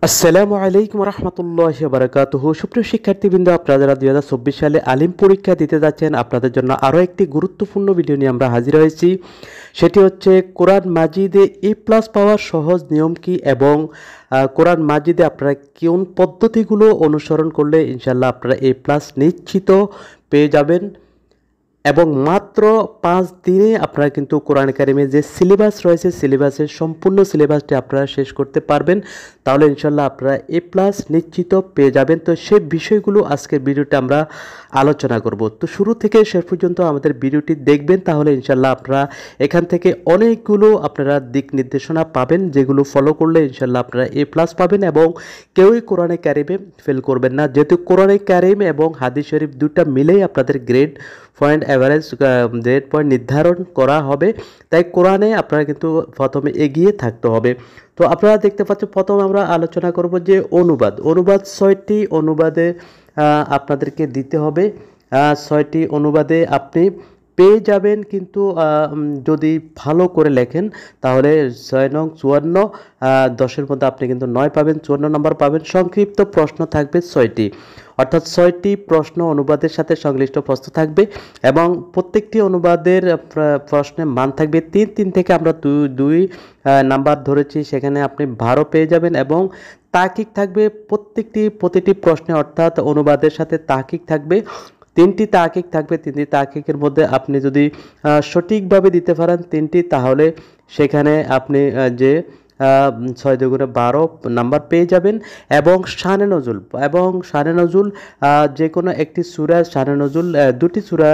আসসালামু আলাইকুম রহমতুল্লাহি ওয়া বারাকাতুহু। সুপ্রিয় শিক্ষার্থীবৃন্দ, আপনারা যারা 2024 সালে আলিম পরীক্ষা দিতে যাচ্ছেন, আপনাদের জন্য আরও একটি গুরুত্বপূর্ণ ভিডিও নিয়ে আমরা হাজির হয়েছি। সেটি হচ্ছে কোরআন মাজিদে A+ পাওয়ার সহজ নিয়ম কি এবং কোরআন মাজিদে আপনারা কোন পদ্ধতিগুলো অনুসরণ করলে ইনশাল্লাহ আপনারা A+ নিশ্চিত পেয়ে যাবেন এবং মাত্র 5 দিনে আপনারা কিন্তু কোরআন কারিমের যে সিলেবাস রয়েছে সিলেবাসের সম্পূর্ণ সিলেবাসটি আপনারা শেষ করতে পারবেন। তাহলে ইনশাল্লাহ আপনারা A+ নিশ্চিত পেয়ে যাবেন। তো সেই বিষয়গুলো আজকের ভিডিওতে আমরা আলোচনা করব। তো শুরু থেকে শেষ পর্যন্ত আমাদের ভিডিওটি দেখবেন, তাহলে ইনশাল্লাহ আপনারা এখান থেকে অনেকগুলো আপনারা দিক নির্দেশনা পাবেন, যেগুলো ফলো করলে ইনশাল্লাহ আপনারা A+ পাবেন এবং কেউই কোরআনে কারিমে ফেল করবেন না। যেহেতু কোরআনে কারিম এবং হাদিস শরীফ দুটা মিলেই আপনাদের grade point average grade point নির্ধারণ করা হবে, তাই কোরআনে আপনারা কিন্তু প্রথমে এগিয়ে থাকতে হবে। তো আপনারা দেখতে পাচ্ছেন, প্রথম আমরা আলোচনা করব যে অনুবাদ 6টি অনুবাদে আপনাদেরকে দিতে হবে। 6টি অনুবাদে আপনি পেয়ে যাবেন, কিন্তু যদি ভালো করে লেখেন তাহলে 6 নং 54, 10-এর মধ্যে আপনি কিন্তু 9 পাবেন, 54 নম্বর পাবেন। সংক্ষিপ্ত প্রশ্ন থাকবে 6টি, অর্থাৎ 6টি প্রশ্ন অনুবাদের সাথে সংশ্লিষ্ট প্রশ্ন থাকবে এবং প্রত্যেকটি অনুবাদের প্রশ্নের মান থাকবে 3 থেকে আমরা 2 নাম্বার ধরেছি, সেখানে আপনি 12 পেয়ে যাবেন এবং তাহকিক থাকবে প্রতিটি প্রশ্নে, অর্থাৎ অনুবাদের সাথে তাহকিক থাকবে। 3টি তাহকিক থাকবে। 3টি তাহকিকের মধ্যে আপনি যদি সঠিকভাবে দিতে পারেন 3টি, তাহলে সেখানে আপনি যে 6 দুগুণে 12 নাম্বার পেয়ে যাবেন। এবং শানে নজুল যে কোনো একটি সূরা শানে নজুল, 2টি সূরা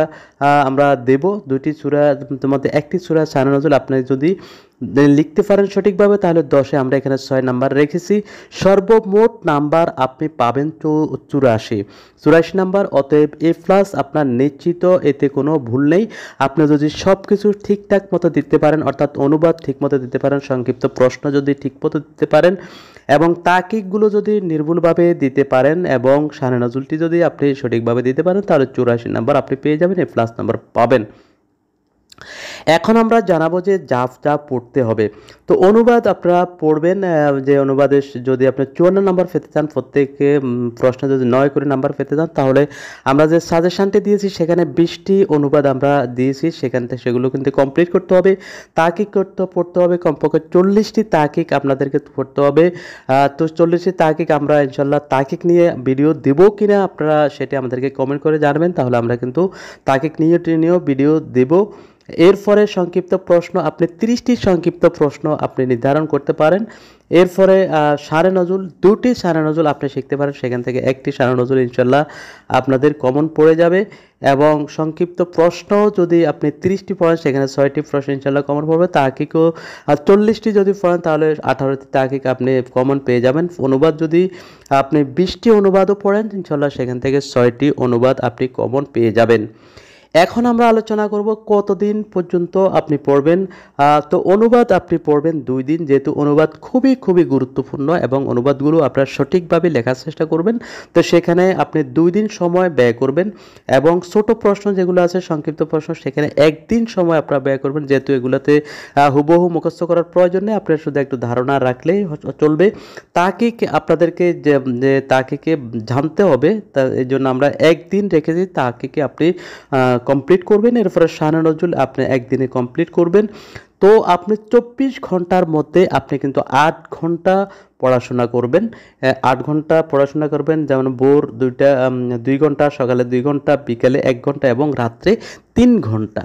আমরা দেব। 2টি সূরার মধ্যে একটি সূরা শানে নজুল আপনি যদি লিখতে পারেন সঠিকভাবে, তাহলে 10-এ আমরা এখানে 6 নাম্বার রেখেছি। সর্বমোট নাম্বার আপনি পাবেন 84 নাম্বার। অতএব A+ আপনার নিশ্চিত, এতে কোনো ভুল নেই। আপনি যদি সব কিছু ঠিকঠাক মতো দিতে পারেন, অর্থাৎ অনুবাদ ঠিক মতো দিতে পারেন, সংক্ষিপ্ত প্রশ্ন যদি ঠিক মতো দিতে পারেন এবং তাহকিকগুলো যদি নির্ভুলভাবে দিতে পারেন এবং শানে নজুলটি যদি আপনি সঠিকভাবে দিতে পারেন, তাহলে 84 নাম্বার আপনি পেয়ে যাবেন, A+ নাম্বার পাবেন। এখন আমরা জানাবো যে যা পড়তে হবে। তো অনুবাদ আপনারা পড়বেন, যে অনুবাদে যদি আপনি 54 নাম্বার পেতে চান, প্রত্যেকে প্রশ্নে যদি 9 করে নাম্বার পেতে চান, তাহলে আমরা যে সাজেশনটি দিয়েছি সেখানে 20টি অনুবাদ আমরা দিয়েছি, সেখান থেকে সেগুলো কিন্তু কমপ্লিট করতে হবে। তাহকিক পড়তে হবে কমপক্ষে 40টি তাহকিক আপনাদেরকে পড়তে হবে। তো 40টি তাহকিক আমরা ইনশাল্লাহ তাহকিক নিয়ে ভিডিও দেব কিনা আপনারা সেটি আমাদেরকে কমেন্ট করে জানাবেন, তাহলে আমরা কিন্তু তাহকিক নিয়েও ভিডিও দেব। এরপরে সংক্ষিপ্ত প্রশ্ন, আপনি 30টি সংক্ষিপ্ত প্রশ্ন আপনি নির্ধারণ করতে পারেন। এরপরে শানে নজুল, 2টি শানে নজুল আপনি শিখতে পারেন, সেখান থেকে একটি শানে নজুল ইনশাল্লাহ আপনাদের কমন পড়ে যাবে। এবং সংক্ষিপ্ত প্রশ্ন যদি আপনি 30টি পড়েন, সেখানে 6টি প্রশ্ন ইনশাল্লাহ কমন পড়বে। তাহকিকও 40টি যদি পড়েন, তাহলে 18টি তাহকিক আপনি কমন পেয়ে যাবেন। অনুবাদ যদি আপনি 20টি অনুবাদও পড়েন, ইনশাল্লাহ সেখান থেকে 6টি অনুবাদ আপনি কমন পেয়ে যাবেন। এখন আমরা আলোচনা করব কতদিন পর্যন্ত আপনি পড়বেন। তো অনুবাদ আপনি পড়বেন 2 দিন, যেহেতু অনুবাদ খুবই গুরুত্বপূর্ণ এবং অনুবাদগুলো আপনারা সঠিকভাবে লেখার চেষ্টা করবেন। তো সেখানে আপনি 2 দিন সময় ব্যয় করবেন এবং ছোট প্রশ্ন যেগুলো আছে সংক্ষিপ্ত প্রশ্ন, সেখানে 1 দিন সময় আপনারা ব্যয় করবেন, যেহেতু এগুলোতে হুবহু মুখস্থ করার প্রয়োজন নেই, আপনারা শুধু একটু ধারণা রাখলেই চলবে। তাহকিক আপনাদেরকে যে তাহকিকে জানতে হবে, তা এই জন্য আমরা 1 দিন রেখেছি। তাহকিকে আপনি কমপ্লিট করবেন। এরপরে শানে নজুল আপনি 1 দিনে কমপ্লিট করবেন। তো আপনি 24 ঘন্টার মধ্যে আপনি কিন্তু 8 ঘন্টা পড়াশোনা করবেন। 8 ঘন্টা পড়াশোনা করবেন, যেমন ভোর 2 ঘন্টা, সকালে 2 ঘন্টা, বিকালে 1 ঘন্টা এবং রাত্রে 3 ঘন্টা।